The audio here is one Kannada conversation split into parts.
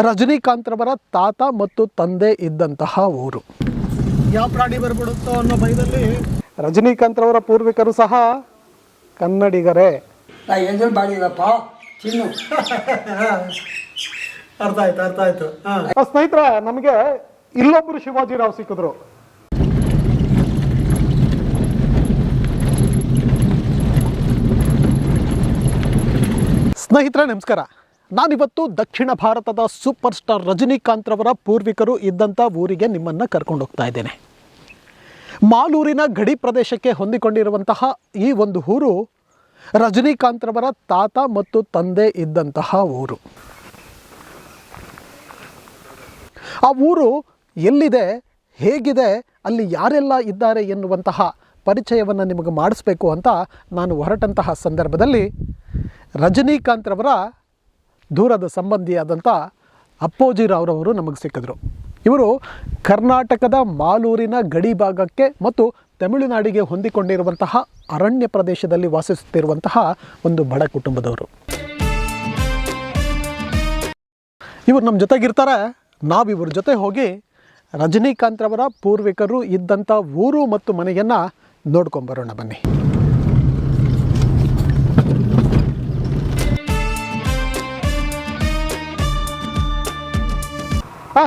ರಜನಿಕಾಂತ್ ರವರ ತಾತ ಮತ್ತು ತಂದೆ ಇದ್ದಂತಹ ಊರು. ಯಾವ ಪ್ರಾಣಿ ಬರ್ಬಿಡುತ್ತೋ ಅನ್ನೋ ಭಯದಲ್ಲಿ ರಜನಿಕಾಂತ್ ರವರ ಪೂರ್ವಿಕರು ಸಹ ಕನ್ನಡಿಗರೇ. ಎದುರು ಬಾಡಿದಪ್ಪ ಚಿನ್ನು. ಅರ್ಥ ಆಯ್ತು. ಸ್ನೇಹಿತರೆ, ನಮಗೆ ಇಲ್ಲೊಬ್ಬರು ಶಿವಾಜಿರಾವ್ ಸಿಕ್ಕಿದ್ರು. ಸ್ನೇಹಿತರೆ ನಮಸ್ಕಾರ. ನಾನಿವತ್ತು ದಕ್ಷಿಣ ಭಾರತದ ಸೂಪರ್ ಸ್ಟಾರ್ ರಜನಿಕಾಂತ್ ರವರ ಪೂರ್ವಿಕರು ಇದ್ದಂಥ ಊರಿಗೆ ನಿಮ್ಮನ್ನು ಕರ್ಕೊಂಡು ಹೋಗ್ತಾ ಇದ್ದೇನೆ. ಮಾಲೂರಿನ ಗಡಿ ಪ್ರದೇಶಕ್ಕೆ ಹೊಂದಿಕೊಂಡಿರುವಂತಹ ಈ ಒಂದು ಊರು ರಜನಿಕಾಂತ್ ರವರ ತಾತ ಮತ್ತು ತಂದೆ ಇದ್ದಂತಹ ಊರು. ಆ ಊರು ಎಲ್ಲಿದೆ, ಹೇಗಿದೆ, ಅಲ್ಲಿ ಯಾರೆಲ್ಲ ಇದ್ದಾರೆ ಎನ್ನುವಂತಹ ಪರಿಚಯವನ್ನು ನಿಮಗೆ ಮಾಡಿಸ್ಬೇಕು ಅಂತ ನಾನು ಹೊರಟಂತಹ ಸಂದರ್ಭದಲ್ಲಿ ರಜನಿಕಾಂತ್ ರವರ ದೂರದ ಸಂಬಂಧಿಯಾದಂಥ ಅಪ್ಪೋಜಿರಾವ್ರವರು ನಮಗೆ ಸಿಕ್ಕಿದ್ರು. ಇವರು ಕರ್ನಾಟಕದ ಮಾಲೂರಿನ ಗಡಿ ಭಾಗಕ್ಕೆ ಮತ್ತು ತಮಿಳುನಾಡಿಗೆ ಹೊಂದಿಕೊಂಡಿರುವಂತಹ ಅರಣ್ಯ ಪ್ರದೇಶದಲ್ಲಿ ವಾಸಿಸುತ್ತಿರುವಂತಹ ಒಂದು ಬಡ ಕುಟುಂಬದವರು. ಇವರು ನಮ್ಮ ಜೊತೆಗಿರ್ತಾರೆ. ನಾವು ಇವ್ರ ಜೊತೆ ಹೋಗಿ ರಜನಿಕಾಂತ್ ರವರ ಪೂರ್ವಿಕರು ಇದ್ದಂಥ ಊರು ಮತ್ತು ಮನೆಯನ್ನು ನೋಡ್ಕೊಂಬರೋಣ ಬನ್ನಿ.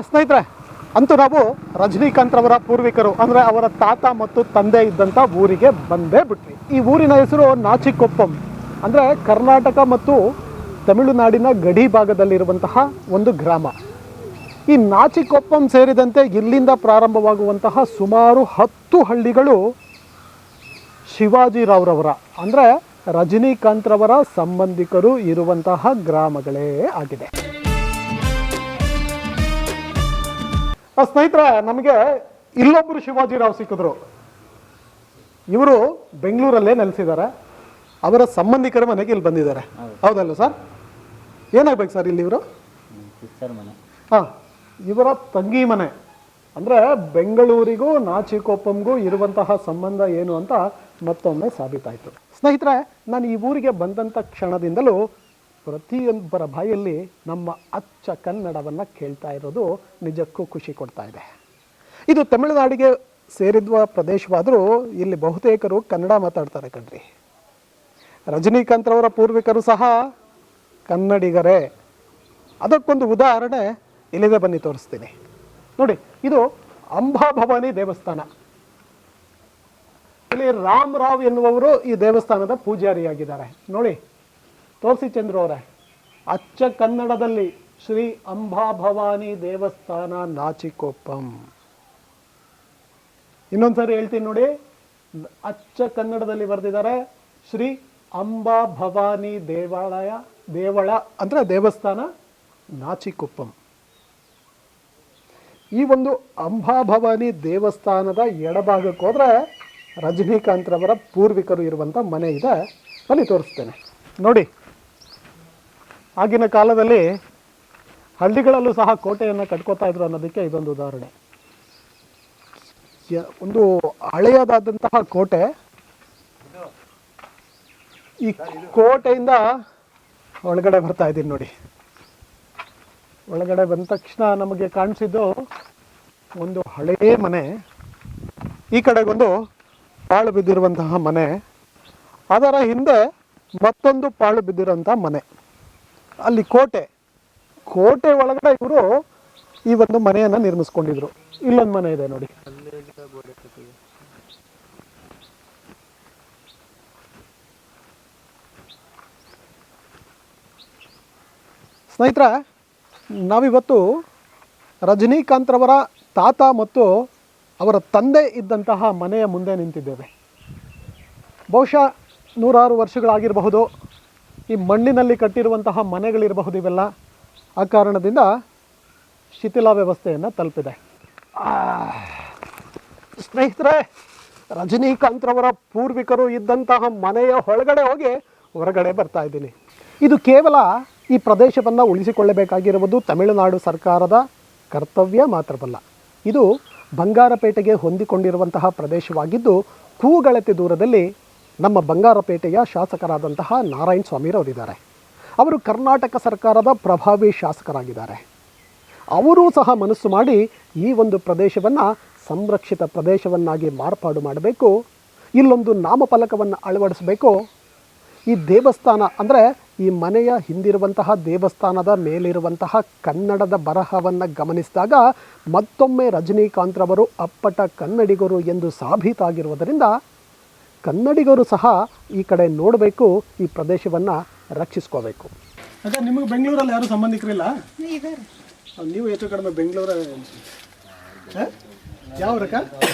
ಸ್ನೇಹಿತರೆ, ಅಂತೂ ನಾವು ರಜನಿಕಾಂತ್ ರವರ ಪೂರ್ವಿಕರು ಅಂದರೆ ಅವರ ತಾತ ಮತ್ತು ತಂದೆ ಇದ್ದಂಥ ಊರಿಗೆ ಬಂದೇ ಬಿಟ್ವಿ. ಈ ಊರಿನ ಹೆಸರು ನಾಚಿಕೊಪ್ಪಂ, ಅಂದರೆ ಕರ್ನಾಟಕ ಮತ್ತು ತಮಿಳುನಾಡಿನ ಗಡಿ ಭಾಗದಲ್ಲಿರುವಂತಹ ಒಂದು ಗ್ರಾಮ. ಈ ನಾಚಿಕೊಪ್ಪಂ ಸೇರಿದಂತೆ ಇಲ್ಲಿಂದ ಪ್ರಾರಂಭವಾಗುವಂತಹ ಸುಮಾರು 10 ಹಳ್ಳಿಗಳು ಶಿವಾಜಿರಾವ್ರವರ ಅಂದರೆ ರಜನಿಕಾಂತ್ ರವರ ಸಂಬಂಧಿಕರು ಇರುವಂತಹ ಗ್ರಾಮಗಳೇ ಆಗಿದೆ. ಸ್ನೇಹಿತರೆ, ನಮಗೆ ಇಲ್ಲೊಬ್ಬರು ಶಿವಾಜಿರಾವ್ ಸಿಕ್ಕಿದ್ರು. ಇವರು ಬೆಂಗಳೂರಲ್ಲೇ ನೆಲೆಸಿದ್ದಾರೆ. ಅವರ ಸಂಬಂಧಿಕರ ಮನೆಗೆ ಇಲ್ಲಿ ಬಂದಿದ್ದಾರೆ. ಹೌದಲ್ಲ ಸರ್? ಏನಾಗಬೇಕು ಸರ್ ಇಲ್ಲಿ ಇವರು? ಇವರ ತಂಗಿ ಮನೆ. ಅಂದರೆ ಬೆಂಗಳೂರಿಗೂ ನಾಚಿಕೊಪ್ಪಂಗೂ ಇರುವಂತಹ ಸಂಬಂಧ ಏನು ಅಂತ ಮತ್ತೊಮ್ಮೆ ಸಾಬೀತಾಯಿತು. ಸ್ನೇಹಿತರೆ, ನಾನು ಈ ಊರಿಗೆ ಬಂದಂಥ ಕ್ಷಣದಿಂದಲೂ ಪ್ರತಿಯೊಬ್ಬರ ಬಾಯಲ್ಲಿ ನಮ್ಮ ಅಚ್ಚ ಕನ್ನಡವನ್ನು ಕೇಳ್ತಾ ಇರೋದು ನಿಜಕ್ಕೂ ಖುಷಿ ಕೊಡ್ತಾ ಇದೆ. ಇದು ತಮಿಳುನಾಡಿಗೆ ಸೇರಿರುವ ಪ್ರದೇಶವಾದರೂ ಇಲ್ಲಿ ಬಹುತೇಕರು ಕನ್ನಡ ಮಾತಾಡ್ತಾರೆ ಕಣ್ರಿ. ರಜನಿಕಾಂತ್ ರವರ ಪೂರ್ವಿಕರು ಸಹ ಕನ್ನಡಿಗರೇ. ಅದಕ್ಕೊಂದು ಉದಾಹರಣೆ ಇಲ್ಲಿದೆ, ಬನ್ನಿ ತೋರಿಸ್ತೀನಿ ನೋಡಿ. ಇದು ಅಂಬಾಭವಾನಿ ದೇವಸ್ಥಾನ. ಇಲ್ಲಿ ರಾಮರಾವ್ ಎನ್ನುವವರು ಈ ದೇವಸ್ಥಾನದ ಪೂಜಾರಿಯಾಗಿದ್ದಾರೆ. ನೋಡಿ, ತೋರಿಸಿ ಚಂದ್ರು ಅವರೇ, ಅಚ್ಚ ಕನ್ನಡದಲ್ಲಿ ಶ್ರೀ ಅಂಬಾಭವಾನಿ ದೇವಸ್ಥಾನ ನಾಚಿಕೊಪ್ಪಂ. ಇನ್ನೊಂದ್ಸರಿ ಹೇಳ್ತೀನಿ ನೋಡಿ, ಅಚ್ಚ ಕನ್ನಡದಲ್ಲಿ ಬರೆದಿದ್ದಾರೆ ಶ್ರೀ ಅಂಬಾಭವಾನಿ ದೇವಳ ಅಂದರೆ ದೇವಸ್ಥಾನ ನಾಚಿಕೊಪ್ಪಂ. ಈ ಒಂದು ಅಂಬಾಭವಾನಿ ದೇವಸ್ಥಾನದ ಎಡಭಾಗಕ್ಕೆ ಹೋದರೆ ರಜನಿಕಾಂತ್ ರವರ ಪೂರ್ವಿಕರು ಇರುವಂಥ ಮನೆ ಇದೆ. ಬನ್ನಿ ತೋರಿಸ್ತೇನೆ ನೋಡಿ. ಆಗಿನ ಕಾಲದಲ್ಲಿ ಹಳ್ಳಿಗಳಲ್ಲೂ ಸಹ ಕೋಟೆಯನ್ನು ಕಟ್ಕೋತಾ ಇದ್ರು ಅನ್ನೋದಕ್ಕೆ ಇದೊಂದು ಉದಾಹರಣೆ. ಒಂದು ಹಳೆಯದಾದಂತಹ ಕೋಟೆ. ಈ ಕೋಟೆಯಿಂದ ಒಳಗಡೆ ಬರ್ತಾ ಇದ್ದೀನಿ ನೋಡಿ. ಒಳಗಡೆ ಬಂದ ತಕ್ಷಣ ನಮಗೆ ಕಾಣಿಸಿದ್ದು ಒಂದು ಹಳೆಯ ಮನೆ. ಈ ಕಡೆಗೊಂದು ಪಾಳು ಬಿದ್ದಿರುವಂತಹ ಮನೆ, ಅದರ ಹಿಂದೆ ಮತ್ತೊಂದು ಪಾಳು ಬಿದ್ದಿರುವಂಥ ಮನೆ, ಅಲ್ಲಿ ಕೋಟೆ ಒಳಗಡೆ ಇವರು ಈ ಒಂದು ಮನೆಯನ್ನು ನಿರ್ಮಿಸ್ಕೊಂಡಿದ್ರು. ಇಲ್ಲೊಂದು ಮನೆ ಇದೆ ನೋಡಿ. ಸ್ನೇಹಿತರೆ, ನಾವಿವತ್ತು ರಜನಿಕಾಂತ್ ರವರ ತಾತ ಮತ್ತು ಅವರ ತಂದೆ ಇದ್ದಂತಹ ಮನೆಯ ಮುಂದೆ ನಿಂತಿದ್ದೇವೆ. ಬಹುಶಃ 100 ವರ್ಷಗಳಾಗಿರಬಹುದು. ಈ ಮಣ್ಣಿನಲ್ಲಿ ಕಟ್ಟಿರುವಂತಹ ಮನೆಗಳಿರಬಹುದು ಇವೆಲ್ಲ. ಆ ಕಾರಣದಿಂದ ಶಿಥಿಲ ವ್ಯವಸ್ಥೆಯನ್ನು ತಲುಪಿದೆ. ಸ್ನೇಹಿತರೆ, ರಜನಿಕಾಂತ್ ರವರ ಪೂರ್ವಿಕರು ಇದ್ದಂತಹ ಮನೆಯ ಒಳಗಡೆ ಹೋಗಿ ಹೊರಗಡೆ ಬರ್ತಾ ಇದ್ದೀನಿ. ಇದು ಕೇವಲ ಈ ಪ್ರದೇಶವನ್ನು ಉಳಿಸಿಕೊಳ್ಳಬೇಕಾಗಿರುವುದು ತಮಿಳುನಾಡು ಸರ್ಕಾರದ ಕರ್ತವ್ಯ ಮಾತ್ರವಲ್ಲ. ಇದು ಬಂಗಾರಪೇಟೆಗೆ ಹೊಂದಿಕೊಂಡಿರುವಂತಹ ಪ್ರದೇಶವಾಗಿದ್ದು, ಕೂಗಳತೆ ದೂರದಲ್ಲಿ ನಮ್ಮ ಬಂಗಾರಪೇಟೆಯ ಶಾಸಕರಾದಂತಹ ನಾರಾಯಣ ಸ್ವಾಮಿರವರಿದ್ದಾರೆ. ಅವರು ಕರ್ನಾಟಕ ಸರ್ಕಾರದ ಪ್ರಭಾವಿ ಶಾಸಕರಾಗಿದ್ದಾರೆ. ಅವರೂ ಸಹ ಮನಸ್ಸು ಮಾಡಿ ಈ ಒಂದು ಪ್ರದೇಶವನ್ನು ಸಂರಕ್ಷಿತ ಪ್ರದೇಶವನ್ನಾಗಿ ಮಾರ್ಪಾಡು ಮಾಡಬೇಕು, ಇಲ್ಲೊಂದು ನಾಮಫಲಕವನ್ನು ಅಳವಡಿಸಬೇಕು. ಈ ದೇವಸ್ಥಾನ ಅಂದರೆ ಈ ಮನೆಯ ಹಿಂದಿರುವಂತಹ ದೇವಸ್ಥಾನದ ಮೇಲಿರುವಂತಹ ಕನ್ನಡದ ಬರಹವನ್ನು ಗಮನಿಸಿದಾಗ ಮತ್ತೊಮ್ಮೆ ರಜನಿಕಾಂತ್ರವರು ಅಪ್ಪಟ ಕನ್ನಡಿಗರು ಎಂದು ಸಾಬೀತಾಗಿರುವುದರಿಂದ ಕನ್ನಡಿಗರು ಸಹ ಈ ಕಡೆ ನೋಡಬೇಕು, ಈ ಪ್ರದೇಶವನ್ನು ರಕ್ಷಿಸ್ಕೋಬೇಕು. ಅಕ್ಕ ನಿಮಗೆ ಬೆಂಗಳೂರಲ್ಲಿ ಯಾರು ಸಂಬಂಧಿಕರಿಲ್ಲ? ಇದಾರೆ. ನೀವು ಹೆಚ್ಚು ಕಡಿಮೆ ಬೆಂಗಳೂರ ಯಾವ್ರಕ್ಕ?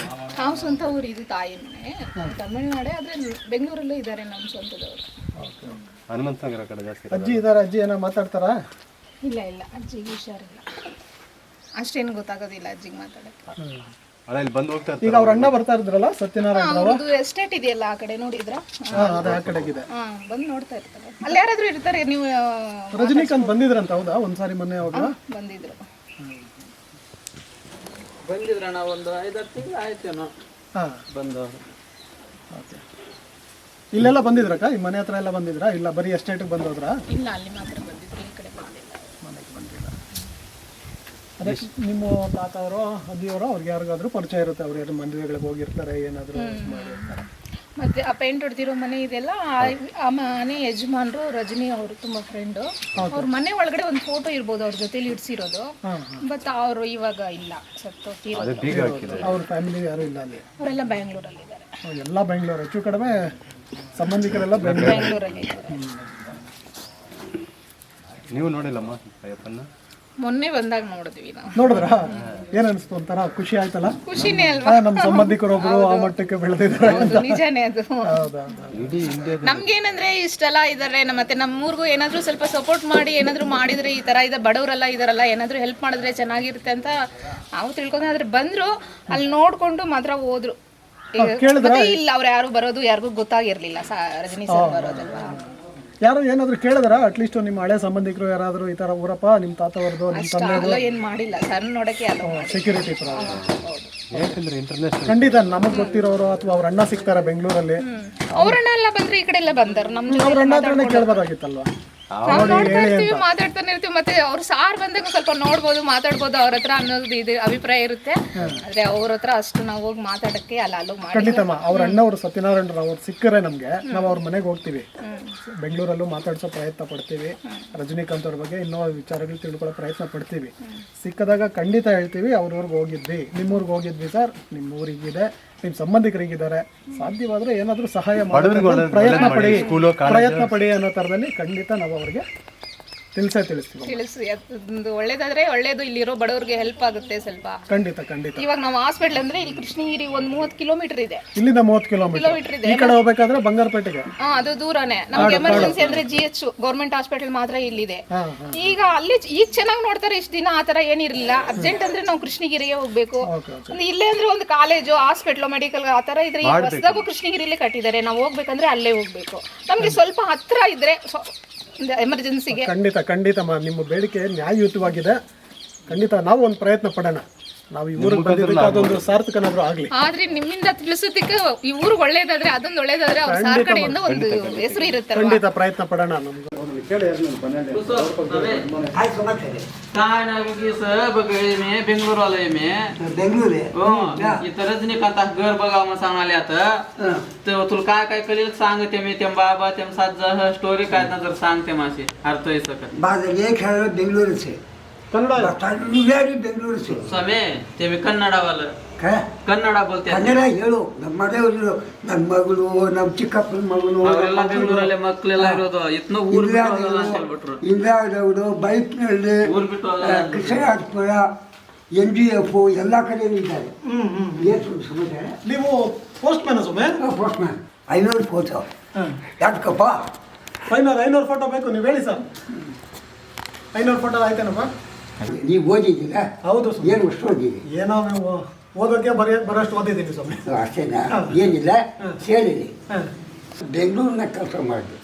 ನಾವು ಸ್ವಂತ ಊರು, ಇದು ತಾಯಿ ಮನೆ ತಮಿಳ್ನಾಡೆ, ಆದರೆ ಬೆಂಗಳೂರಲ್ಲೇ ಇದ್ದಾರೆ ನಮ್ಮ ಸ್ವಂತದವರು. ಹನುಮಂತನಗರ ಕಡೆ ಜಾಸ್ತಿ. ಅಜ್ಜಿ ಇದ್ದಾರೆ, ಅಜ್ಜಿ ಏನೋ ಮಾತಾಡ್ತಾರಾ? ಇಲ್ಲ ಇಲ್ಲ, ಅಜ್ಜಿಗೆ ಹುಷಾರಿಲ್ಲ, ಅಷ್ಟೇನು ಗೊತ್ತಾಗೋದಿಲ್ಲ ಅಜ್ಜಿಗೆ ಮಾತಾಡೋಕ್ಕೆ. ಅಲ್ಲ ಇಲ್ಲಿ ಬಂದು ಹೋಗ್ತಾ ಈಗ ಅವ್ರ ಅಣ್ಣ ಬರ್ತಾ ಇದ್ರಲ್ಲ ಸತ್ಯನಾರಾಯಣ, ಅವ್ರದ್ದು ಎಸ್ಟೇಟ್ ಇದೆಯಲ್ಲ ಆ ಕಡೆ, ನೋಡಿದ್ರಾ? ಅದೇ ಆ ಕಡೆಗಿದೆ. ಬಂದು ನೋಡ್ತಾ ಇರ್ತಾರೆ. ಅಲ್ಲಿ ಯಾರಾದರೂ ಇರ್ತಾರೆ. ನೀವು ರಜನಿಕಾಂತ್ ಬಂದಿದ್ರಂತ, ಹೌದಾ? ಒಂದ್ಸಾರಿ ಮೊನ್ನೆ ಅವಾಗ ಬಂದಿದ್ರು. ಬಂದಿದ್ರಣ್ಣ, ಒಂದು 5-6 ತಿಂಗಳು ಆಯ್ತೇನೋ ಬಂದವರು. ಓಕೆ. ಇಲ್ಲೆಲ್ಲ ಬಂದಿದ್ರಕ್ಕ? ಈ ಮನೆ ಹತ್ರ ಎಲ್ಲ ಬಂದಿದ್ರಾ? ಇಲ್ಲ ಬರೀ ಎಸ್ಟೇಟಿಗೆ ಬಂದೋದ್ರಾ? ಇಲ್ಲ, ಅಲ್ಲಿ ಮಾತ್ರ ಬಂದಿದ್ರು, ಈ ಕಡೆ ಬಂದಿಲ್ಲ. ಮನೆಗೆ ಬಂದಿಲ್ಲ. ಅದೇ ನಿಮ್ಮ ತಾತವರು ಅಜ್ಜಿಯವರು ಅವ್ರಿಗೆ ಯಾರಿಗಾದ್ರೂ ಪರಿಚಯ ಇರುತ್ತೆ, ಅವ್ರು ಯಾರು ಮದುವೆಗಳಿಗೆ ಹೋಗಿರ್ತಾರೆ, ಏನಾದರೂ ಮಾಡಿರ್ತಾರೆ. ಮತ್ತೆ ಆ ಪೇಂಟ್ ಹೊಡೆದಿರೋ ಮನೆ ಇದೆಲ್ಲ, ಆ ಮನೆ ಯಜಮಾನ್ರು ರಜನಿ ಅವರು ತುಂಬ ಫ್ರೆಂಡು. ಅವ್ರ ಮನೆ ಒಳಗಡೆ ಒಂದು ಫೋಟೋ ಇರ್ಬೋದು ಅವ್ರ ಜೊತೆಲಿ ಇಡ್ಸಿರೋದು. ಬಟ್ ಅವರು ಇವಾಗ ಇಲ್ಲ, ಸತ್ತೋಗ್ತಿರೋದು. ಅವ್ರ ಫ್ಯಾಮಿಲಿ ಯಾರು ಇಲ್ಲ ಅಲ್ಲಿ? ಅವರೆಲ್ಲ ಬ್ಯಾಂಗ್ಳೂರಲ್ಲಿದ್ದಾರೆ. ಎಲ್ಲ ಬೆಂಗಳೂರು, ಹೆಚ್ಚು ಕಡಿಮೆ ಸಂಬಂಧಿಕರೆಲ್ಲ ಬ್ಯಾಂಗ್ಳೂರಲ್ಲಿ ಇದ್ದಾರೆ. ನೀವು ನೋಡಿಲ್ಲಮ್ಮ ಅಯ್ಯಪ್ಪನ್ನ? ಮೊನ್ನೆ ಬಂದಾಗ ನೋಡಿದ್ವಿ ನಾವು. ನೋಡಿದ್ರಾ? ಏನ್ ಅನಿಸ್ತು? ಒಂಥರ ಖುಷಿ ಆಯ್ತಲ್ಲ? ಖುಷಿನೇ ಅಲ್ವಾ? ನಮ್ಮ ಸಂಬಂಧಿಕರೊಬ್ರು ಆ ಮಟ್ಟಕ್ಕೆ ಬೆಳೆದಿದ್ದಾರೆ. ಹೌದು, ನಿಜಾನೇ ಅದು. ಇಡೀ ಇಂಡಿಯಾ ನಮ್ಗೇನಂದ್ರೆ ಇಷ್ಟೆಲ್ಲ ಇದಾರೆ, ಮತ್ತೆ ನಮ್ಮೂರ್ಗೂ ಏನಾದ್ರು ಸ್ವಲ್ಪ ಸಪೋರ್ಟ್ ಮಾಡಿ ಏನಾದ್ರು ಮಾಡಿದ್ರೆ, ಈ ತರ ಇದೆ ಬಡವರೆಲ್ಲ ಇದಾರಲ್ಲ, ಏನಾದ್ರು ಹೆಲ್ಪ್ ಮಾಡಿದ್ರೆ ಚೆನ್ನಾಗಿರುತ್ತೆ ಅಂತ ನಾವು ತಿಳ್ಕೊಂಡು ಆದ್ರೆ ಬಂದ್ರು, ಅಲ್ಲಿ ನೋಡ್ಕೊಂಡು ಮಾತ್ರ ಹೋದ್ರು. ಮತ್ತೆ ಇಲ್ಲ, ಅವ್ರು ಯಾರು ಬರೋದು ಯಾರಿಗೂ ಗೊತ್ತಾಗಿರ್ಲಿಲ್ಲ, ರಜನಿ ಸರ್ ಬರೋದಲ್ವಾ. ಯಾರು ಏನಾದ್ರು ಕೇಳಿದ್ರ? ಅಟ್ಲೀಸ್ಟ್ ನಿಮ್ಮ ಹಳೆ ಸಂಬಂಧಿಕರು ಯಾರಾದ್ರೂ ಈ ತರ ಊರಪ್ಪ ನಿಮ್ಮ ತಾತವರದು, ನಿಮ್ಮ ತಂದೆ ಏನ್ ಮಾಡಿಲ್ಲ ಸರ್, ನೋಡಕ್ಕೆ ಸೆಕ್ಯೂರಿಟಿ ಪ್ರಾಬ್ಲಮ್. ಯಾಕಂದ್ರೆ ಇಂಟರ್ನ್ಯಾಷನಲ್ ಖಂಡಿತ ನಮಗ್ ಗೊತ್ತಿರೋರು ಅಥವಾ ಅವ್ರ ಅಣ್ಣ ಸಿಗ್ತಾರೆ ಬೆಂಗಳೂರಲ್ಲಿ, ಅವ್ರಣ್ಣ ಎಲ್ಲ ಬಂದ್ರೆ ಈ ಕಡೆ ಎಲ್ಲ ಬಂದಾರ. ಅವ್ರ ಅಣ್ಣ ಹತ್ರನೇ ಕೇಳ್ಬೋದಾಗಿತ್ತಲ್ವಾ? ನಾವು ನೋಡ್ತಾ ಇರ್ತೀವಿ, ಮಾತಾಡ್ತಾನೆ ಇರ್ತೀವಿ. ಮತ್ತೆ ಅವ್ರು ಸಾರ್ ಬಂದಾಗ ಸ್ವಲ್ಪ ನೋಡ್ಬೋದು, ಮಾತಾಡ್ಬೋದು ಅವ್ರ ಹತ್ರ ಅನ್ನೋದು ಇದು ಅಭಿಪ್ರಾಯ ಇರುತ್ತೆ. ಆದ್ರೆ ಅವ್ರ ಹತ್ರ ಅಷ್ಟು ನಾವು ಹೋಗಿ ಮಾತಾಡಕ್ಕೆ ಅಲ್ಲೂ ಮಾಡಿ. ಖಂಡಿತಮ್ಮ ಅವ್ರ ಅಣ್ಣ ಅವರು ಸತ್ಯನಾರಾಯಣ ಅವ್ರು ಸಿಕ್ಕರೆ ನಮ್ಗೆ, ನಾವು ಅವ್ರ ಮನೆಗೆ ಹೋಗ್ತೀವಿ, ಬೆಂಗಳೂರಲ್ಲೂ ಮಾತಾಡ್ಸೋ ಪ್ರಯತ್ನ ಪಡ್ತೀವಿ. ರಜನಿಕಾಂತ್ ಅವ್ರ ಬಗ್ಗೆ ಇನ್ನೂ ವಿಚಾರಗಳು ತಿಳ್ಕೊಳ್ಳೋ ಪ್ರಯತ್ನ ಪಡ್ತೀವಿ. ಸಿಕ್ಕದಾಗ ಖಂಡಿತ ಹೇಳ್ತೀವಿ, ಅವ್ರವ್ರಿಗೆ ಹೋಗಿದ್ವಿ, ನಿಮ್ಮೂರ್ಗೆ ಹೋಗಿದ್ವಿ ಸರ್, ನಿಮ್ಮ ಊರಿಗಿದೆ, ನಿಮ್ಮ ಸಂಬಂಧಿಕರಿಗಿದ್ದಾರೆ, ಸಾಧ್ಯವಾದ್ರೆ ಏನಾದರೂ ಸಹಾಯ ಮಾಡೋದಕ್ಕೆ ಪ್ರಯತ್ನ ಪಡಿ ಅನ್ನೋ ಥರದಲ್ಲಿ ಖಂಡಿತ ನಾವು ಅವ್ರಿಗೆ ತಿಳಿಸ್ತೀವಿ. ಒಂದು ಒಳ್ಳೇದಾದ್ರೆ ಒಳ್ಳೇದು, ಇಲ್ಲಿರೋ ಬಡವ್ರಿಗೆ ಹೆಲ್ಪ್ ಆಗುತ್ತೆ ಸ್ವಲ್ಪ. ಖಂಡಿತ ಇವಾಗ ನಾವು ಹಾಸ್ಪಿಟಲ್ ಅಂದ್ರೆ ಇಲ್ಲಿ ಕೃಷ್ಣಗಿರಿ ಒಂದು 30 ಕಿಲೋಮೀಟರ್ ಇದೆ, ಇಲ್ಲಿಂದ 30 ಕಿಲೋಮೀಟರ್ ಇದೆ. ಈ ಕಡೆ ಹೋಗ್ಬೇಕಾದ್ರೆ ಬಂಗಾರಪೇಟೆಗೆ ಅದು ದೂರನೇ. ನಮ್ಗೆ ಎಮರ್ಜೆನ್ಸಿ ಅಂದ್ರೆ GH ಗೌರ್ಮೆಂಟ್ ಹಾಸ್ಪಿಟಲ್ ಮಾತ್ರ ಇಲ್ಲಿದೆ. ಈಗ ಅಲ್ಲಿ ಈಗ ಚೆನ್ನಾಗಿ ನೋಡ್ತಾರೆ, ಇಷ್ಟು ದಿನ ಆತರ ಏನಿರ್ಲಿಲ್ಲ. ಅರ್ಜೆಂಟ್ ಅಂದ್ರೆ ನಾವು ಕೃಷ್ಣಗಿರಿಗೆ ಹೋಗ್ಬೇಕು. ಇಲ್ಲೇ ಅಂದ್ರೆ ಒಂದು ಕಾಲೇಜು, ಹಾಸ್ಪಿಟಲ್, ಮೆಡಿಕಲ್ ಆತರ ಇದ್ರೆ, ಹೊಸದಾಗೂ ಕೃಷ್ಣಗಿರಿಲೇ ಕಟ್ಟಿದ್ದಾರೆ. ನಾವು ಹೋಗ್ಬೇಕಂದ್ರೆ ಅಲ್ಲೇ ಹೋಗ್ಬೇಕು. ನಮ್ಗೆ ಸ್ವಲ್ಪ ಹತ್ರ ಇದ್ರೆ ಎಮರ್ಜೆನ್ಸಿಗೆ ಖಂಡಿತ ನಿಮ್ಮ ಬೇಡಿಕೆ ನ್ಯಾಯಯುತವಾಗಿದೆ. ಖಂಡಿತ ನಾವು ಒಂದು ಪ್ರಯತ್ನ ಪಡೋಣ. ನಾವು ಈ ಊರಿಗೆ ಬಂದಿದ್ದಕ್ಕೆ ಅದೊಂದು ಸಾರ್ಥಕನಾದ್ರೂ ಆಗ್ಲಿ. ಆದ್ರೆ ನಿಮ್ಮಿಂದ ತಿಳಿಸೋದಕ್ಕೆ ಈ ಊರಿಗೆ ಒಳ್ಳೇದಾದ್ರೆ, ಅದೊಂದು ಒಳ್ಳೇದಾದ್ರೆ ಅವ್ರ ಸಾರ್ ಕಡೆಯಿಂದ ಒಂದು ಹೆಸರು ಇರುತ್ತೆ. ಖಂಡಿತ ಪ್ರಯತ್ನ ಪಡೋಣ. ನಮ್ಗೆ काय नाव की सर बघे मी बेंगलोर आलोय मी. बेंगलोर इथं रजनीकांत घर बघा म्हणून सांगाले आता. तर तुला काय काय कळेल सांगते मी. ते बाबा ते सात स्टोरी काय ना जर सांगते माशी अर्थ आहे सकत. माझं एक खेळ बेंगलोरचे ಬೆಂಗಳೂರು ಸ್ವಾಮಿ ते ಕನ್ನಡವಾಲ ಕನ್ನಡ बोलते. ಕನ್ನಡ ಹೇಳು. ನಮ್ಮ ಮನೆಯವರು, ನನ್ನ ಮಗಳು, ನಮ್ಮ ಚಿಕ್ಕಪ್ಪನ ಮಗಳು ಅವರೆಲ್ಲ ಬೆಂಗಳೂರಲ್ಲೇ ಮಕ್ಕಳೆಲ್ಲ ಇರೋದು. ಇತ್ನ ಊರ್ ಬಿಟ್ಟು ಅಂತ ಹೇಳ್ಬಿಟ್ರು. ಇಂದ್ರಾದವರು ಬೈಕ್ನಲ್ಲಿ, ಊರ್ ಬಿಟ್ಟು ಕೃಷ್ಣರಾಜಪುರ, NGF ಎಲ್ಲ ಕಡೆಯೂ ಇದ್ದಾರೆ. ಏನು ಸಮಾಚಾರ? ನೀವು ಪೋಸ್ಟ್ ಮ್ಯಾನ್ ಸುಮ್ಮನೆ? Post man. 500 ಫೋಟೋ ಯಾಕಪ್ಪ? 500 ಫೋಟೋ ಬೇಕು, ನೀವು ಹೇಳಿ ಸರ್. 500 ಫೋಟೋ ಆಯ್ತೇನಪ್ಪ? ನೀವು ಓದಿದ್ದೀರಾ? ಹೌದು. ಏನು ಅಷ್ಟು ಓದಿದ್ದೀರಿ? ಏನೋ ನೀವು ಓದೋಕ್ಕೆ ಬರೋಷ್ಟು ಓದಿದ್ದೀನಿ ಸ್ವಾಮಿ. ಅಷ್ಟೇನಾ? ಏನಿಲ್ಲ, ಸೇರಿರಿ. ಬೆಂಗಳೂರಿನ ಕೆಲಸ ಮಾಡಿದೆ.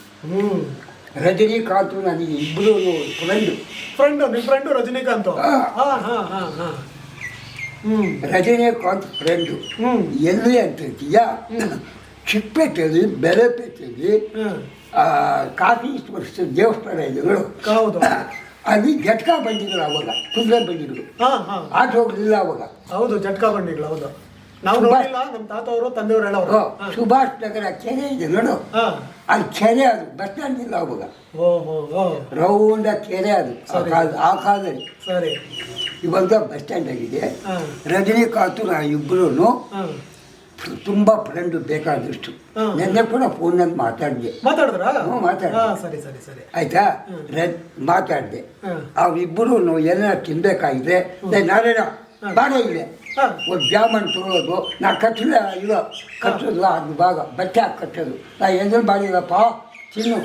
ರಜನಿಕಾಂತ್ ನನಗೆ ಇಬ್ಬರು ಫ್ರೆಂಡು. ನಿಮ್ಮ ಫ್ರೆಂಡು ರಜನಿಕಾಂತ್? ರಜನಿಕಾಂತ್ ಫ್ರೆಂಡು. ಎಲ್ಲಿ ಅಂತೀಯ? ಚಿಕ್ಕಪೇಟೆಯಲ್ಲಿ, ಬೆಲೆಪೇಟೆಯಲ್ಲಿ ಕಾಫಿ ವರ್ಷ ದೇವಸ್ಥಾನ ಇದೆಗಳು. ಹೌದು. ಅಲ್ಲಿ ಜಟ್ಕ ಬಂದಿದ್ರು ಅವಾಗ, ಕುದುರೆ ಬಂದಿದ್ರು. ಹಾ ಹಾ ಆಟ ಹೋಗ್ಲಿಲ್ಲ ಅವಾಗ. ಹೌದು, ಜಟ್ಕಾ ಬಂಡಿಗಳು, ಹೌದು. ನಾವು ನೋಡಿಲ್ಲ, ನಮ್ಮ ತಾತ ಅವರು ತಂದೆಯವರು ಹೇಳೋರು. ಸುಭಾಷ್ ನಗರ ಕೆರೆ ಇದೆ ನೋಡು, ಹಾ. ಅಲ್ಲಿ ಕೆರೆ ಅದು, ಬಸ್ ಸ್ಟ್ಯಾಂಡ್ ಇಲ್ಲ ಅವಾಗ. ಓ ರೌಂಡ ಕೆರೆ ಅದು ಆ ಕಾಲದಲ್ಲಿ. ಸರಿ. ಇವಾಗ ಬಸ್ ಸ್ಟ್ಯಾಂಡ್ ಆಗಿದೆ. ಹಾ. ರಜನಿಕಾಂತ್ ಇಬ್ಬರು ಹಾ. ತುಂಬಾ ಫ್ರೆಂಡ್ ಬೇಕಾದಷ್ಟು. ಹಾ. ನೆನ್ನೆ ಕೂಡ ಫೋನಲ್ಲಿ ಮಾತಾಡಿದೆ. ಮಾತಾಡಿದ್ರ? ಮಾತಾಡಿದೆ. ಹಾ, ಸರಿ ಸರಿ ಸರಿ. ಆಯ್ತಾ, ಮಾತಾಡಿದೆ. ಹಾ. ಅವಿಬ್ಬರು ಏನಾರ ತಿನ್ಬೇಕಾಗಿದ್ರೆ ನಾರಾಯಣ ಬಾಡ ಇದೆ, ಹಾ. ಒಂದು ಜಾಮನ್ ತೊಗೊಳೋದು, ನಾ ಕಟ್ಟಿಲ್ಲ ಇಲ್ಲ ಕಟ್ಟೋದು, ಅದು ಭಾಗ ಬಟ್ಟೆ ಹಾಕಿ ಕಟ್ಟೋದು, ನಾ ಏನು ಮಾಡಿಲ್ಲಪ್ಪ ತಿನ್ನು.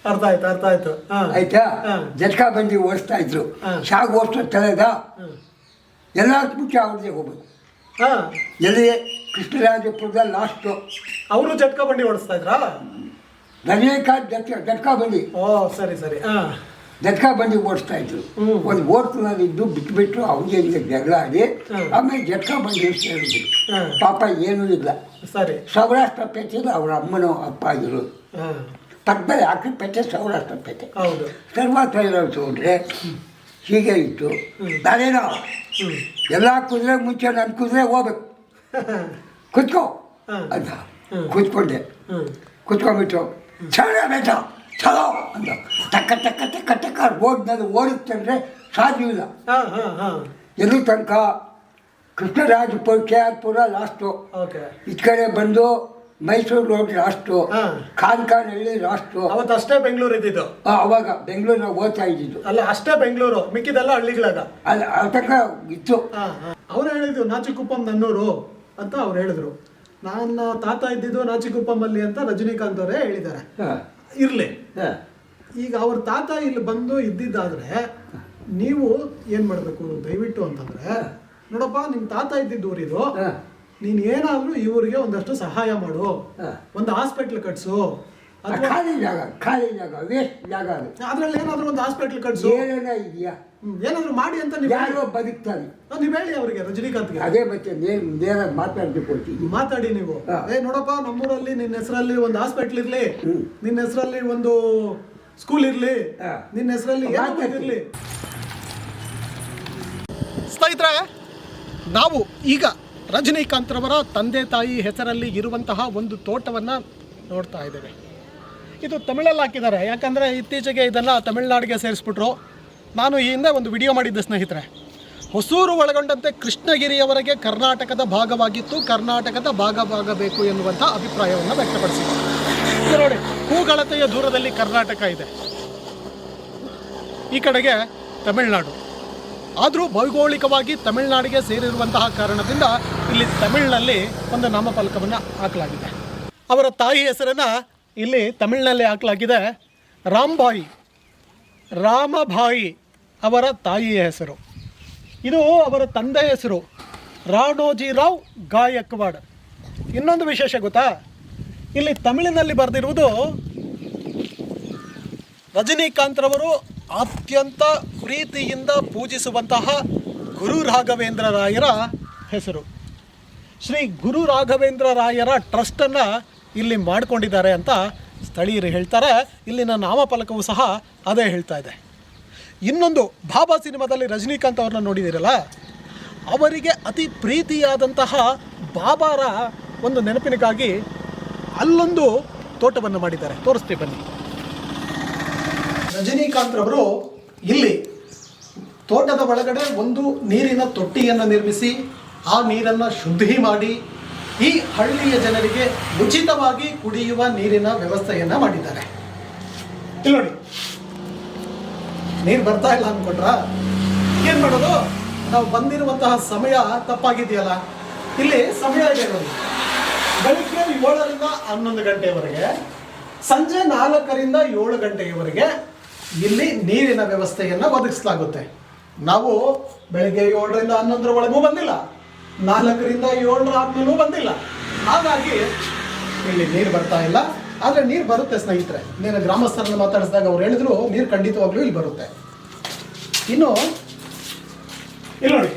ಅರ್ಥ ಆಯ್ತು, ಅರ್ಥ ಆಯ್ತು. ಹಾ. ಆಯ್ತಾ, ಹಾ. ಜಟ್ಕಾ ಬಂಡಿ ಓಡಿಸ್ತಾ ಇದ್ರು. ಹಾ. ಶಾಗ್ ಓಡಿಸೋ ತಲೆದ ಹ್ಮ್. ಎಲ್ಲ ಮುಖ್ಯ ಅವ್ರದ್ದೇ ಹೋಗ್ಬೇಕು. ಹಾ. ಎಲ್ಲಿ ಕೃಷ್ಣರಾಜಪುರದ ಲಾಸ್ಟು ಅವರು ಜಟ್ಕಾ ಬಂಡಿ ಓಡಿಸ್ತಾ ಇದ್ರಾ? ರಜನಿಕಾಂತ್ ಜಟ್ಕಾ ಬಂಡಿ, ಓ ಸರಿ ಸರಿ. ಹಾ. ಜಟ್ಕಾ ಬಂಡಿ ಓಡಿಸ್ತಾ ಇದ್ರು. ಹ್ಮ್. ಒಂದು ಓಟ್ನಲ್ಲಿ ಇದ್ದು ಬಿಟ್ಬಿಟ್ಟು ಅವ್ರಿಗೆ ಹಿಂಗೆ ಜಗಳ ಆಡಿ ಹ್ಮ್. ಆಮೇಲೆ ಜಟ್ಕಾ ಬಂಡಿ ಸೇರಿದ್ರು. ಹ್ಮ್. ಪಾಪ ಏನೂ ಇಲ್ಲ, ಸರಿ. ಸೌರಾಷ್ಟ್ರ ಪೇಟೆದು ಅವ್ರ ಅಮ್ಮನೋ ಅಪ್ಪ ಆಗಿರೋದು. ಹಾ. ಪಕ್ಕದಲ್ಲಿ ಹಾಕಿಪೇಟೆ ಸೌರಾಷ್ಟ್ರ ಪೇಟೆ. ಹೌದು. ಸರ್ವಾತ ಹೋದ್ರೆ ಹೀಗೆ ಇತ್ತು. ನಾನೇನೋ ಹ್ಮ್. ಎಲ್ಲ ಕುದುರೆ ಮುಂಚೆ ನನ್ನ ಕುದುರೆ ಹೋಗ್ಬೇಕು, ಕುತ್ಕೋ ಹ್ಮ್. ಅಂತ ಹ್ಮ್. ಕೂತ್ಕೊಂಡೆ. ಹ್ಮ್. ಕುತ್ಕೊಂಡ್ಬಿಟ್ಟು ಚಲೋ ಬೇಟ ಚಲೋ ಅಂತ ಟಕ್ಕ ಟಕ್ಕ ಟಕ್ಕ ಟಕ್ಕ ಓಡ್ನಲ್ಲಿ ಓಡುತ್ತಂದ್ರೆ ಸಾಧ್ಯವಿಲ್ಲ. ಹಾ ಹಾ ಹಾ. ಎಲ್ಲೂ ತನಕ ಕೃಷ್ಣರಾಜಪುರ KR-ಪುರ ಲಾಸ್ಟು, ಓಕೆ. ಈ ಕಡೆ ಬಂದು ಮೈಸೂರು ರೋಡ್ ಲಾಸ್ಟು, ಹಾ. ಕಾನ್ಕಾನಹಳ್ಳಿ ಲಾಸ್ಟು. ಅವತ್ತು ಅಷ್ಟೇ ಬೆಂಗಳೂರು ಇದ್ದಿದ್ದು. ಅವಾಗ ಬೆಂಗಳೂರಿನ ಓದ್ತಾ ಇದ್ದಿದ್ದು. ಅಲ್ಲ, ಅಷ್ಟೇ ಬೆಂಗಳೂರು, ಮಿಕ್ಕಿದೆಲ್ಲ ಹಳ್ಳಿಗಳಾಗ. ಅಲ್ಲಿ ತನಕ ಇತ್ತು. ಅವ್ರು ಹೇಳಿದ್ರು ನಾಚಿಕುಪ್ಪಂ ನನ್ನೂರು ಅಂತ ಅವ್ರು ಹೇಳಿದ್ರು. ನನ್ನ ತಾತ ಇದ್ದಿದ್ದು ನಾಚಿಕುಪ್ಪಮಲ್ಲಿ ಅಂತ ರಜನಿಕಾಂತ್ ಅವರೇ ಹೇಳಿದ್ದಾರೆ. ಹಾಂ ಇರ್ಲಿ, ಹಾಂ ಈಗ ಅವ್ರ ತಾತ ಇಲ್ಲಿ ಬಂದು ಇದ್ದಿದ್ದಾದ್ರೆ ನೀವು ಏನ್ ಮಾಡ್ಬೇಕು ದಯವಿಟ್ಟು ಅಂತಂದ್ರೆ, ನೋಡಪ್ಪ ನಿಮ್ ತಾತ ಇದ್ದಿದ್ದು ಊರಿದು, ಹಾಂ ನೀನ್ ಏನಾದ್ರೂ ಇವ್ರಿಗೆ ಒಂದಷ್ಟು ಸಹಾಯ ಮಾಡು, ಹಾ. ಒಂದು ಹಾಸ್ಪಿಟ್ಲ್ ಕಟ್ಸು, ಅಥವಾ ಖಾಲಿ ಜಾಗ ವೇಸ್ಟ್ ಜಾಗ ಅದು. ಅದ್ರಲ್ಲಿ ಏನಾದ್ರೂ ಒಂದು ಹಾಸ್ಪಿಟ್ಲ್ ಕಟ್ಸು, ಏನೇನ ಇದೆಯಾ, ಏನಾದ್ರೂ ಮಾಡಿ ಅಂತ ನೀವು ಯಾರೋ ಬದುಕ್ತಾರೆ. ನೀವ್ ಹೇಳಿ ಅವ್ರಿಗೆ, ರಜನಿಕಾಂತ್ಗೆ ಅದೇ ಮತ್ತೆ ನೇರ ಮಾತಾಡಬೇಕು ಅಂತೀನಿ. ಮಾತಾಡಿ ನೀವು. ಹಾ. ನೋಡಪ್ಪ ನಮ್ಮೂರಲ್ಲಿ ನಿನ್ನ ಹೆಸರಲ್ಲಿ ಒಂದು ಹಾಸ್ಪಿಟ್ಲ್ ಇರ್ಲಿ, ಹ್ಮ್. ನಿನ್ನ ಹೆಸರಲ್ಲಿ ಒಂದು ಸ್ಕೂಲ್ ಇರ್ಲಿ, ಹಾ. ನಿನ್ನ ಹೆಸರಲ್ಲಿ ಮಾತಾಡ್ತೀನಿ. ಇರ್ಲಿ. ಸ್ನೇಹಿತರೆ, ನಾವು ಈಗ ರಜನಿಕಾಂತ್ ರವರ ತಂದೆ ತಾಯಿ ಹೆಸರಲ್ಲಿ ಇರುವಂತಹ ಒಂದು ತೋಟವನ್ನು ನೋಡ್ತಾ ಇದ್ದೇವೆ. ಇದು ತಮಿಳಲ್ಲಿ ಹಾಕಿದ್ದಾರೆ, ಯಾಕಂದರೆ ಇತ್ತೀಚೆಗೆ ಇದನ್ನು ತಮಿಳುನಾಡಿಗೆ ಸೇರಿಸ್ಬಿಟ್ರು. ನಾನು ಈ ಹಿಂದೆ ಒಂದು ವಿಡಿಯೋ ಮಾಡಿದ್ದೆ ಸ್ನೇಹಿತರೆ. ಹೊಸೂರು ಒಳಗೊಂಡಂತೆ ಕೃಷ್ಣಗಿರಿಯವರೆಗೆ ಕರ್ನಾಟಕದ ಭಾಗವಾಗಿತ್ತು, ಕರ್ನಾಟಕದ ಭಾಗವಾಗಬೇಕು ಎನ್ನುವಂಥ ಅಭಿಪ್ರಾಯವನ್ನು ವ್ಯಕ್ತಪಡಿಸಿದೆ. ಇದು ನೋಡಿ, ಹೂಗಳತೆಯ ದೂರದಲ್ಲಿ ಕರ್ನಾಟಕ ಇದೆ, ಈ ಕಡೆಗೆ ತಮಿಳುನಾಡು. ಆದರೂ ಭೌಗೋಳಿಕವಾಗಿ ತಮಿಳುನಾಡಿಗೆ ಸೇರಿರುವಂತಹ ಕಾರಣದಿಂದ ಇಲ್ಲಿ ತಮಿಳಿನಲ್ಲಿ ಒಂದು ನಾಮಫಲಕವನ್ನು ಹಾಕಲಾಗಿದೆ. ಅವರ ತಾಯಿ ಹೆಸರನ್ನು ಇಲ್ಲಿ ತಮಿಳಿನಲ್ಲಿ ಹಾಕಲಾಗಿದೆ ರಾಮಭಾಯಿ ಅವರ ತಾಯಿಯ ಹೆಸರು. ಇದು ಅವರ ತಂದೆಯ ಹೆಸರು ರಾಣೋಜಿರಾವ್ ಗಾಯಕ್ವಾಡ್. ಇನ್ನೊಂದು ವಿಶೇಷ ಗೊತ್ತಾ, ಇಲ್ಲಿ ತಮಿಳಿನಲ್ಲಿ ಬರೆದಿರುವುದು ರಜನಿಕಾಂತ್ ರವರು ಅತ್ಯಂತ ಪ್ರೀತಿಯಿಂದ ಪೂಜಿಸುವಂತಹ ಗುರು ರಾಘವೇಂದ್ರ ರಾಯರ ಹೆಸರು. ಶ್ರೀ ಗುರು ರಾಘವೇಂದ್ರ ರಾಯರ ಟ್ರಸ್ಟನ್ನು ಇಲ್ಲಿ ಮಾಡಿಕೊಂಡಿದ್ದಾರೆ ಅಂತ ಸ್ಥಳೀಯರು ಹೇಳ್ತಾರೆ. ಇಲ್ಲಿನ ನಾಮಫಲಕವು ಸಹ ಅದೇ ಹೇಳ್ತಾ ಇದೆ. ಇನ್ನೊಂದು, ಬಾಬಾ ಸಿನಿಮಾದಲ್ಲಿ ರಜನಿಕಾಂತ್ ಅವ್ರನ್ನ ನೋಡಿದಿರಲ್ಲ, ಅವರಿಗೆ ಅತಿ ಪ್ರೀತಿಯಾದಂತಹ ಬಾಬಾರ ಒಂದು ನೆನಪಿನಕ್ಕಾಗಿ ಅಲ್ಲೊಂದು ತೋಟವನ್ನು ಮಾಡಿದ್ದಾರೆ, ತೋರಿಸ್ತೀವಿ ಬನ್ನಿ. ರಜನಿಕಾಂತ್ ರವರು ಇಲ್ಲಿ ತೋಟದ ಒಳಗಡೆ ಒಂದು ನೀರಿನ ತೊಟ್ಟಿಯನ್ನು ನಿರ್ಮಿಸಿ ಆ ನೀರನ್ನು ಶುದ್ಧಿ ಮಾಡಿ ಈ ಹಳ್ಳಿಯ ಜನರಿಗೆ ಉಚಿತವಾಗಿ ಕುಡಿಯುವ ನೀರಿನ ವ್ಯವಸ್ಥೆಯನ್ನು ಮಾಡಿದ್ದಾರೆ. ಇಲ್ಲಿ ನೋಡಿ, ನೀರು ಬರ್ತಾ ಇಲ್ಲ ಅಂದ್ಕೊಂಡ್ರ ಏನು ಮಾಡೋದು? ನಾವು ಬಂದಿರುವಂತಹ ಸಮಯ ತಪ್ಪಾಗಿದೆಯಲ್ಲ. ಇಲ್ಲಿ ಸಮಯ ಇದೆ ನೋಡಿ, ಬೆಳಿಗ್ಗೆ 7ರಿಂದ 11 ಗಂಟೆಯವರೆಗೆ, ಸಂಜೆ 4ರಿಂದ 7 ಗಂಟೆಯವರೆಗೆ ಇಲ್ಲಿ ನೀರಿನ ವ್ಯವಸ್ಥೆಯನ್ನು ಒದಗಿಸಲಾಗುತ್ತೆ. ನಾವು ಬೆಳಗ್ಗೆ 7ರಿಂದ 11 ಒಳಗೂ ಬಂದಿಲ್ಲ, 4ರಿಂದ 7 ಆದ್ಮೇಲೂ ಬಂದಿಲ್ಲ. ಹಾಗಾಗಿ ಇಲ್ಲಿ ನೀರು ಬರ್ತಾ ಇಲ್ಲ. ಆದರೆ ನೀರು ಬರುತ್ತೆ ಸ್ನೇಹಿತರೆ. ನೀನು ಗ್ರಾಮಸ್ಥರನ್ನು ಮಾತಾಡಿಸಿದಾಗ ಅವ್ರು ಹೇಳಿದ್ರು ನೀರು ಖಂಡಿತವಾಗ್ಲೂ ಇಲ್ಲಿ ಬರುತ್ತೆ. ಇನ್ನು ಇಲ್ಲಿ ನೋಡಿ,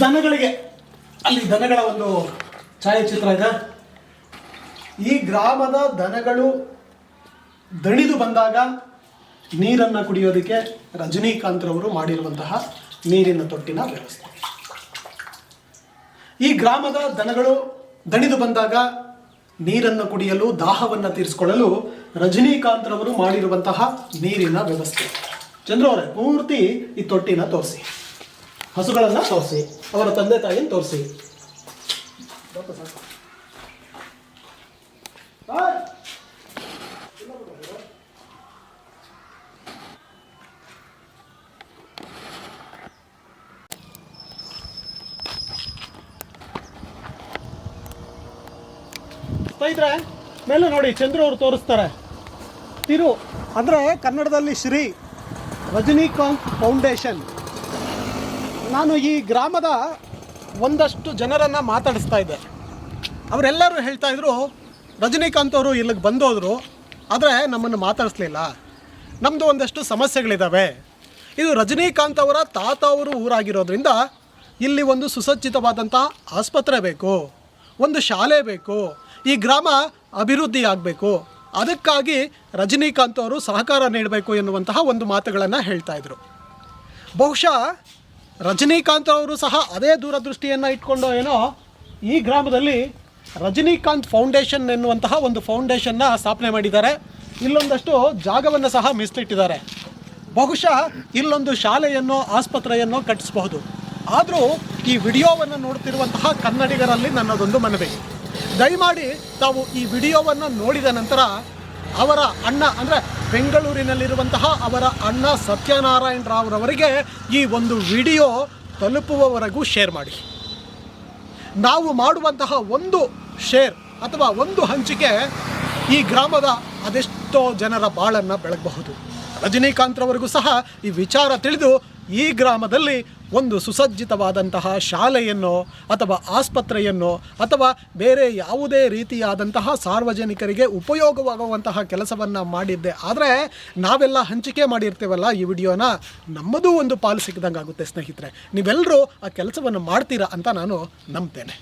ದನಗಳಿಗೆ, ಅಲ್ಲಿ ದನಗಳ ಒಂದು ಛಾಯಾಚಿತ್ರ ಇದೆ. ಈ ಗ್ರಾಮದ ದನಗಳು ದಣಿದು ಬಂದಾಗ ನೀರನ್ನು ಕುಡಿಯೋದಕ್ಕೆ ರಜನಿಕಾಂತ್ರವರು ಮಾಡಿರುವಂತಹ ನೀರಿನ ತೊಟ್ಟಿನ ವ್ಯವಸ್ಥೆ. ಈ ಗ್ರಾಮದ ದನಗಳು ದಣಿದು ಬಂದಾಗ ನೀರನ್ನು ಕುಡಿಯಲು, ದಾಹವನ್ನು ತೀರಿಸಿಕೊಳ್ಳಲು ರಜನಿಕಾಂತ್ರವರು ಮಾಡಿರುವಂತಹ ನೀರಿನ ವ್ಯವಸ್ಥೆ. ಚಂದ್ರವರೇ, ಪೂರ್ತಿ ಈ ತೊಟ್ಟಿನ ತೋರಿಸಿ, ಹಸುಗಳನ್ನು ತೋರಿಸಿ, ಅವರ ತಂದೆ ತಾಯಿಯನ್ನು ತೋರಿಸಿ. ಸ್ನೇಹಿತರೆ, ಮೇಲೆ ನೋಡಿ, ಚಂದ್ರು ಅವರು ತೋರಿಸ್ತಾರೆ. ತಿರು ಅಂದರೆ ಕನ್ನಡದಲ್ಲಿ ಶ್ರೀ ರಜನಿಕಾಂತ್ ಫೌಂಡೇಶನ್. ನಾನು ಈ ಗ್ರಾಮದ ಒಂದಷ್ಟು ಜನರನ್ನು ಮಾತಾಡಿಸ್ತಾ ಇದ್ದೆ. ಅವರೆಲ್ಲರೂ ಹೇಳ್ತಾ ಇದ್ರು, ರಜನಿಕಾಂತ್ ಅವರು ಇಲ್ಲಿಗೆ ಬಂದೋದ್ರು, ಆದರೆ ನಮ್ಮನ್ನು ಮಾತಾಡಿಸ್ಲಿಲ್ಲ, ನಮ್ಮದು ಒಂದಷ್ಟು ಸಮಸ್ಯೆಗಳಿದ್ದಾವೆ. ಇದು ರಜನಿಕಾಂತ್ ಅವರ ತಾತ ಅವರು ಊರಾಗಿರೋದ್ರಿಂದ ಇಲ್ಲಿ ಒಂದು ಸುಸಜ್ಜಿತವಾದಂಥ ಆಸ್ಪತ್ರೆ ಬೇಕು, ಒಂದು ಶಾಲೆ ಬೇಕು, ಈ ಗ್ರಾಮ ಅಭಿವೃದ್ಧಿ ಆಗಬೇಕು, ಅದಕ್ಕಾಗಿ ರಜನಿಕಾಂತ್ ಅವರು ಸಹಕಾರ ನೀಡಬೇಕು ಎನ್ನುವಂತಹ ಒಂದು ಮಾತುಗಳನ್ನು ಹೇಳ್ತಾ ಇದ್ರು. ಬಹುಶಃ ರಜನಿಕಾಂತ್ ಅವರು ಸಹ ಅದೇ ದೂರದೃಷ್ಟಿಯನ್ನು ಇಟ್ಕೊಂಡು ಏನೋ ಈ ಗ್ರಾಮದಲ್ಲಿ ರಜನಿಕಾಂತ್ ಫೌಂಡೇಶನ್ ಎನ್ನುವಂತಹ ಒಂದು ಫೌಂಡೇಶನ್ನ ಸ್ಥಾಪನೆ ಮಾಡಿದ್ದಾರೆ. ಇಲ್ಲೊಂದಷ್ಟು ಜಾಗವನ್ನು ಸಹ ಮೀಸಲಿಟ್ಟಿದ್ದಾರೆ. ಬಹುಶಃ ಇಲ್ಲೊಂದು ಶಾಲೆಯನ್ನು, ಆಸ್ಪತ್ರೆಯನ್ನು ಕಟ್ಟಿಸಬಹುದು. ಆದರೂ ಈ ವಿಡಿಯೋವನ್ನು ನೋಡ್ತಿರುವಂತಹ ಕನ್ನಡಿಗರಲ್ಲಿ ನನ್ನದೊಂದು ಮನವಿ, ದಯಮಾಡಿ ತಾವು ಈ ವಿಡಿಯೋವನ್ನು ನೋಡಿದ ನಂತರ ಅವರ ಅಣ್ಣ, ಅಂದರೆ ಬೆಂಗಳೂರಿನಲ್ಲಿರುವಂತಹ ಅವರ ಅಣ್ಣ ಸತ್ಯನಾರಾಯಣ ರಾವ್ರವರಿಗೆ ಈ ಒಂದು ವಿಡಿಯೋ ತಲುಪುವವರೆಗೂ ಶೇರ್ ಮಾಡಿ. ನಾವು ಮಾಡುವಂತಹ ಒಂದು ಶೇರ್ ಅಥವಾ ಒಂದು ಹಂಚಿಕೆ ಈ ಗ್ರಾಮದ ಅದೆಷ್ಟೋ ಜನರ ಬಾಳನ್ನು ಬೆಳಗಬಹುದು. ರಜನಿಕಾಂತ್ರವರೆಗೂ ಸಹ ಈ ವಿಚಾರ ತಿಳಿದು ಈ ಗ್ರಾಮದಲ್ಲಿ ಒಂದು ಸುಸಜ್ಜಿತವಾದಂತಹ ಶಾಲೆಯನ್ನು ಅಥವಾ ಆಸ್ಪತ್ರೆಯನ್ನು ಅಥವಾ ಬೇರೆ ಯಾವುದೇ ರೀತಿಯಾದಂತಹ ಸಾರ್ವಜನಿಕರಿಗೆ ಉಪಯೋಗವಾಗುವಂತಹ ಕೆಲಸವನ್ನು ಮಾಡಿದ್ದೆ ಆದರೆ ನಾವೆಲ್ಲ ಹಂಚಿಕೆ ಮಾಡಿರ್ತೀವಲ್ಲ ಈ ವಿಡಿಯೋನ, ನಮ್ಮದೂ ಒಂದು ಪಾಲು ಸಿಕ್ಕಿದಂಗೆ ಆಗುತ್ತೆ. ಸ್ನೇಹಿತರೆ, ನೀವೆಲ್ಲರೂ ಆ ಕೆಲಸವನ್ನು ಮಾಡ್ತೀರಾ ಅಂತ ನಾನು ನಂಬ್ತೇನೆ.